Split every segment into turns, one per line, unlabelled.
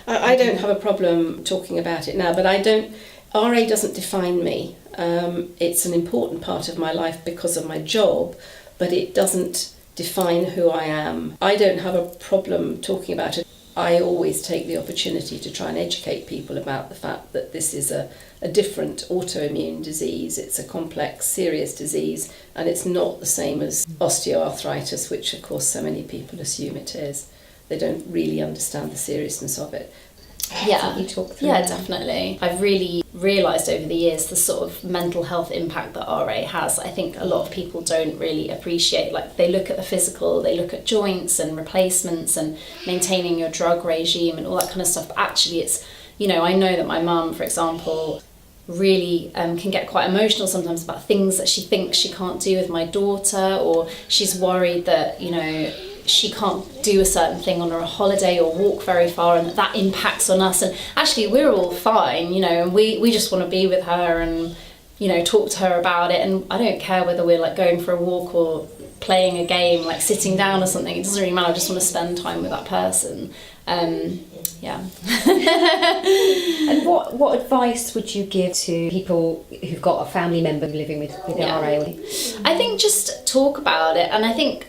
I don't have a problem talking about it now, but RA doesn't define me. It's an important part of my life because of my job, but it doesn't define who I am. I don't have a problem talking about it. I always take the opportunity to try and educate people about the fact that this is a different autoimmune disease. It's a complex, serious disease, and it's not the same as osteoarthritis, which of course so many people assume it is. They don't really understand the seriousness of it.
Yeah,
you talk through
yeah, definitely. I've really realised over the years the sort of mental health impact that RA has. I think a lot of people don't really appreciate. Like, they look at the physical, they look at joints and replacements and maintaining your drug regime and all that kind of stuff. But actually, it's, you know, I know that my mum, for example, really can get quite emotional sometimes about things that she thinks she can't do with my daughter, or she's worried that, you know, she can't do a certain thing on her holiday or walk very far, and that impacts on us. And actually we're all fine, you know, and we just want to be with her and, you know, talk to her about it. And I don't care whether we're like going for a walk or playing a game, like sitting down or something, it doesn't really matter. I just want to spend time with that person. Yeah.
And what advice would you give to people who've got a family member living with RA?
I think just talk about it. And I think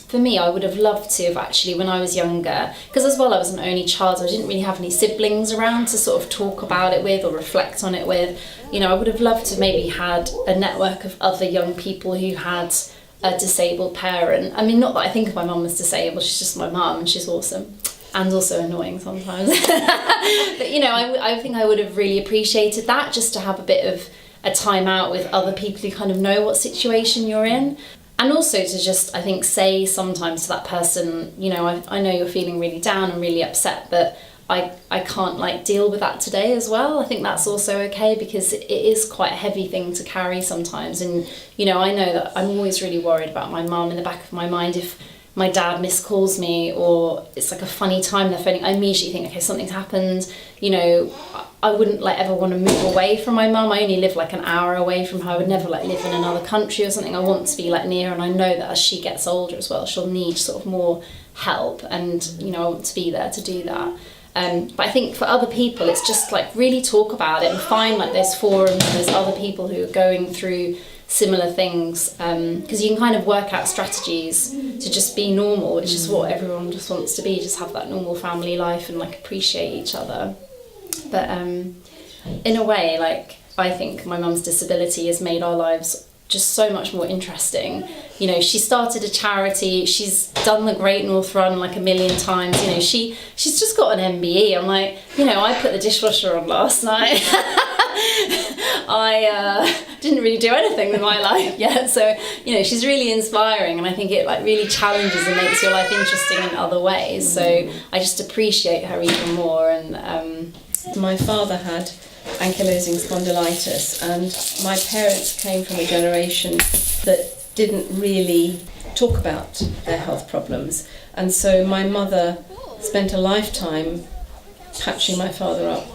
for me, I would have loved to have actually, when I was younger, because as well I was an only child, so I didn't really have any siblings around to sort of talk about it with or reflect on it with. You know, I would have loved to maybe had a network of other young people who had a disabled parent. I mean, not that I think of my mum as disabled, she's just my mum and she's awesome. And also annoying sometimes. But, you know, I think I would have really appreciated that, just to have a bit of a time out with other people who kind of know what situation you're in. And also to just, I think, say sometimes to that person, you know, I know you're feeling really down and really upset, but I can't like deal with that today as well. I think that's also okay, because it is quite a heavy thing to carry sometimes. And, you know, I know that I'm always really worried about my mum. In the back of my mind, if my dad miscalls me or it's like a funny time they're phoning, I immediately think, okay, something's happened. You know, I wouldn't like ever want to move away from my mum. I only live like an hour away from her. I would never like live in another country or something. I want to be like near her, and I know that as she gets older as well, she'll need sort of more help, and, you know, I want to be there to do that. But I think for other people, it's just like really talk about it and find like those forums and there's other people who are going through similar things, because you can kind of work out strategies to just be normal, which is what everyone just wants to be, just have that normal family life and like appreciate each other. But in a way, like, I think my mum's disability has made our lives just so much more interesting. You know, she started a charity, she's done the Great North Run like a million times, you know, she's just got an MBE. I'm like, you know, I put the dishwasher on last night. I didn't really do anything with my life yet, so, you know, she's really inspiring, and I think it like really challenges and makes your life interesting in other ways. So I just appreciate her even more. And
my father had ankylosing spondylitis, and my parents came from a generation that didn't really talk about their health problems, and so my mother spent a lifetime patching my father up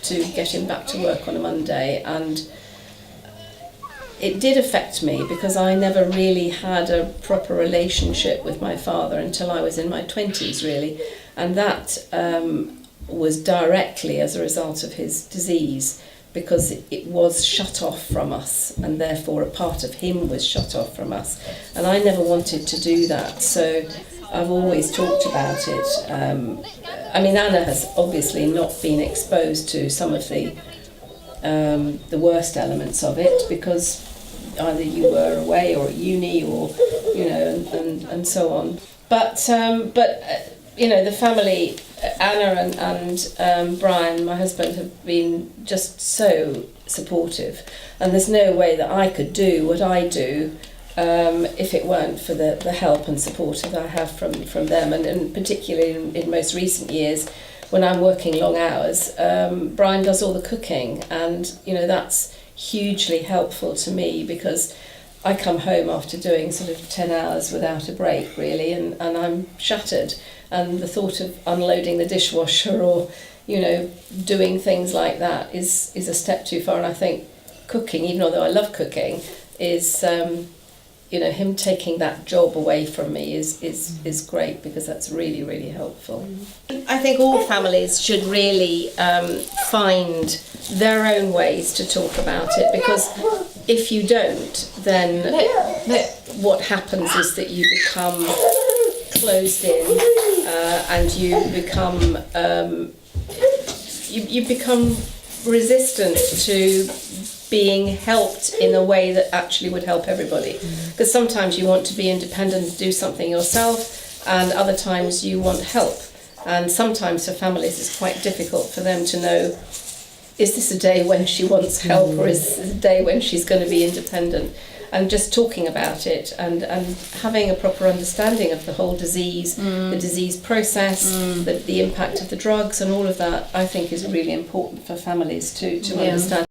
to get him back to work on a Monday. And it did affect me because I never really had a proper relationship with my father until I was in my 20s, really, and that was directly as a result of his disease, because it was shut off from us, and therefore a part of him was shut off from us, and I never wanted to do that, so I've always talked about it. I mean, Anna has obviously not been exposed to some of the worst elements of it, because either you were away or at uni, or, you know, and so on. But you know, the family, Anna and Brian, my husband, have been just so supportive, and there's no way that I could do what I do if it weren't for the help and support that I have from them, and particularly in most recent years when I'm working long hours. Brian does all the cooking, and, you know, that's hugely helpful to me, because I come home after doing sort of 10 hours without a break, really, and I'm shattered, and the thought of unloading the dishwasher or, you know, doing things like that is a step too far. And I think cooking, even although I love cooking, is you know, him taking that job away from me is great, because that's really, really helpful. I think all families should really find their own ways to talk about it, because if you don't, then what happens is that you become closed in, and you become you become resistant to being helped in a way that actually would help everybody. Because sometimes you want to be independent, do something yourself, and other times you want help. And sometimes for families it's quite difficult for them to know, is this a day when she wants help, or is this a day when she's going to be independent? And just talking about it and having a proper understanding of the whole disease, the disease process, the impact of the drugs and all of that, I think is really important for families to understand.